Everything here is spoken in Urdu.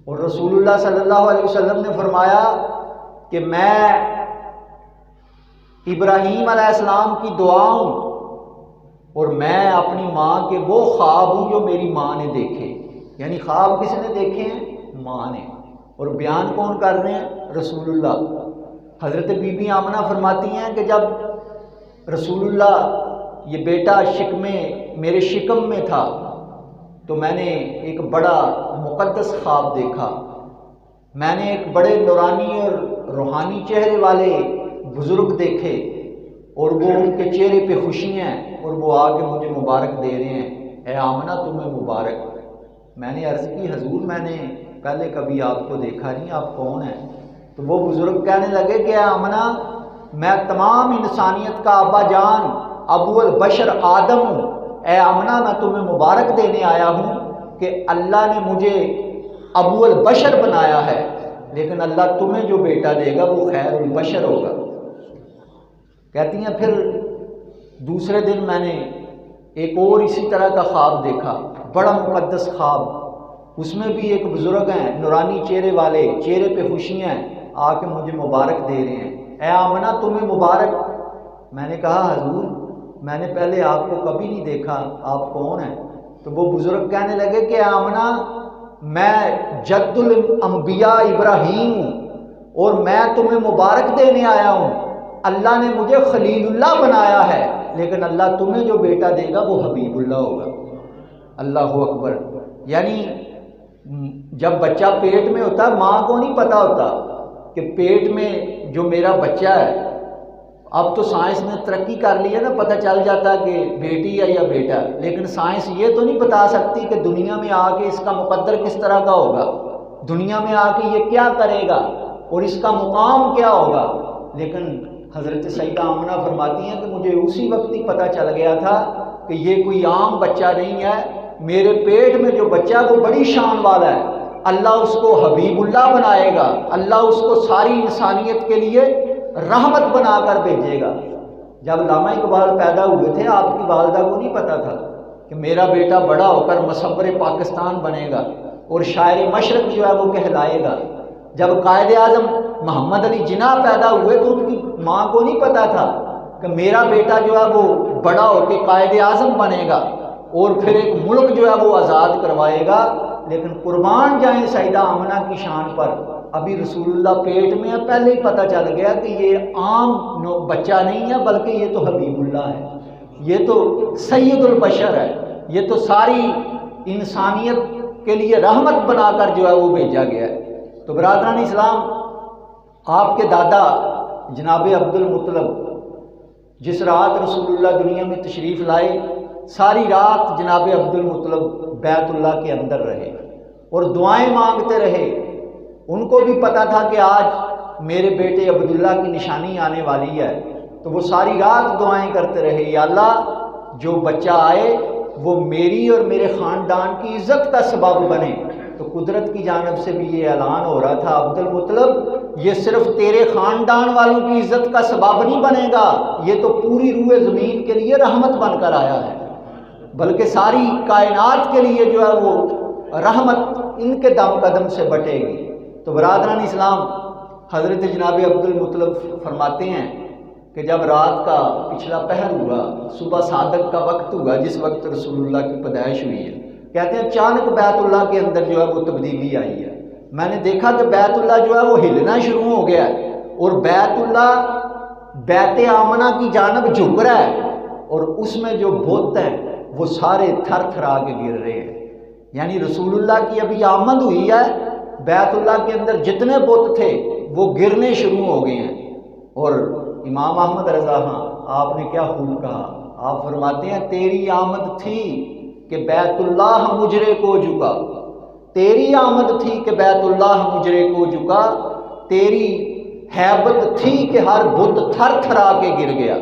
اور رسول اللہ صلی اللہ علیہ وسلم نے فرمایا کہ میں ابراہیم علیہ السلام کی دعا ہوں اور میں اپنی ماں کے وہ خواب ہوں جو میری ماں نے دیکھے. یعنی خواب کس نے دیکھے ہیں؟ ماں نے. اور بیان کون کر رہے ہیں؟ رسول اللہ. حضرت بی بی آمنہ فرماتی ہیں کہ جب رسول اللہ یہ بیٹا میرے شکم میں تھا تو میں نے ایک بڑا مقدس خواب دیکھا. میں نے ایک بڑے نورانی اور روحانی چہرے والے بزرگ دیکھے اور وہ ان کے چہرے پہ خوشیاں ہیں اور وہ آ کے مجھے مبارک دے رہے ہیں، اے آمنہ تمہیں مبارک. میں نے عرض کی حضور میں نے پہلے کبھی آپ کو دیکھا نہیں، آپ کون ہیں؟ تو وہ بزرگ کہنے لگے کہ اے آمنہ میں تمام انسانیت کا ابا جان ابو البشر آدم ہوں. اے آمنہ میں تمہیں مبارک دینے آیا ہوں کہ اللہ نے مجھے ابو البشر بنایا ہے، لیکن اللہ تمہیں جو بیٹا دے گا وہ خیر البشر ہوگا. کہتی ہیں پھر دوسرے دن میں نے ایک اور اسی طرح کا خواب دیکھا، بڑا مقدس خواب. اس میں بھی ایک بزرگ ہیں نورانی چہرے والے، چہرے پہ خوشیاں ہیں، آ کے مجھے مبارک دے رہے ہیں، اے آمنہ تمہیں مبارک. میں نے کہا حضور میں نے پہلے آپ کو کبھی نہیں دیکھا، آپ کون ہیں؟ تو وہ بزرگ کہنے لگے کہ آمنہ میں جد الانبیاء ابراہیم ہوں اور میں تمہیں مبارک دینے آیا ہوں. اللہ نے مجھے خلیل اللہ بنایا ہے، لیکن اللہ تمہیں جو بیٹا دے گا وہ حبیب اللہ ہوگا. اللہ اکبر. یعنی جب بچہ پیٹ میں ہوتا ہے ماں کو نہیں پتا ہوتا کہ پیٹ میں جو میرا بچہ ہے، اب تو سائنس نے ترقی کر لی ہے نا، پتہ چل جاتا کہ بیٹی ہے یا بیٹا، لیکن سائنس یہ تو نہیں بتا سکتی کہ دنیا میں آ کے اس کا مقدر کس طرح کا ہوگا، دنیا میں آ کے یہ کیا کرے گا اور اس کا مقام کیا ہوگا. لیکن حضرت سیدہ آمنہ فرماتی ہیں کہ مجھے اسی وقت ہی پتہ چل گیا تھا کہ یہ کوئی عام بچہ نہیں ہے، میرے پیٹ میں جو بچہ وہ بڑی شان والا ہے. اللہ اس کو حبیب اللہ بنائے گا، اللہ اس کو ساری انسانیت کے لیے رحمت بنا کر بھیجے گا. جب علامہ اقبال پیدا ہوئے تھے آپ کی والدہ کو نہیں پتا تھا کہ میرا بیٹا بڑا ہو کر مصور پاکستان بنے گا اور شاعر مشرق جو ہے وہ کہلائے گا. جب قائد اعظم محمد علی جناح پیدا ہوئے تو ان کی ماں کو نہیں پتا تھا کہ میرا بیٹا جو ہے وہ بڑا ہو کے قائد اعظم بنے گا اور پھر ایک ملک جو ہے وہ آزاد کروائے گا. لیکن قربان جائیں سیدہ آمنہ کی شان پر، ابھی رسول اللہ پیٹ میں ہے، پہلے ہی پتہ چل گیا کہ یہ عام بچہ نہیں ہے بلکہ یہ تو حبیب اللہ ہے، یہ تو سید البشر ہے، یہ تو ساری انسانیت کے لیے رحمت بنا کر جو ہے وہ بھیجا گیا ہے. تو برادران اسلام، آپ کے دادا جناب عبد المطلب جس رات رسول اللہ دنیا میں تشریف لائے، ساری رات جناب عبد المطلب بیت اللہ کے اندر رہے اور دعائیں مانگتے رہے. ان کو بھی پتا تھا کہ آج میرے بیٹے عبداللہ کی نشانی آنے والی ہے، تو وہ ساری رات دعائیں کرتے رہے، یا اللہ جو بچہ آئے وہ میری اور میرے خاندان کی عزت کا سبب بنے. تو قدرت کی جانب سے بھی یہ اعلان ہو رہا تھا، عبد المطلب یہ صرف تیرے خاندان والوں کی عزت کا سبب نہیں بنے گا، یہ تو پوری روئے زمین کے لیے رحمت بن کر آیا ہے، بلکہ ساری کائنات کے لیے جو ہے وہ رحمت ان کے دم قدم سے بٹے گی. تو برادران اسلام، حضرت جناب عبد المطلب فرماتے ہیں کہ جب رات کا پچھلا پہر ہوا، صبح صادق کا وقت ہوا جس وقت رسول اللہ کی پیدائش ہوئی ہے، کہتے ہیں اچانک بیت اللہ کے اندر جو ہے وہ تبدیلی آئی ہے. میں نے دیکھا کہ بیت اللہ جو ہے وہ ہلنا شروع ہو گیا ہے اور بیت اللہ بیت آمنہ کی جانب جھک رہا ہے اور اس میں جو بت ہیں وہ سارے تھر تھرا کے گر رہے ہیں. یعنی رسول اللہ کی ابھی آمد ہوئی ہے، بیت اللہ کے اندر جتنے بت تھے وہ گرنے شروع ہو گئے ہیں. اور امام احمد رضا خان آپ نے کیا خوب کہا، آپ فرماتے ہیں تیری آمد تھی کہ بیت اللہ مجرے کو جھکا، تیری آمد تھی کہ بیت اللہ مجرے کو جھکا، تیری ہیبت تھی کہ ہر بت تھر تھرا کے گر گیا.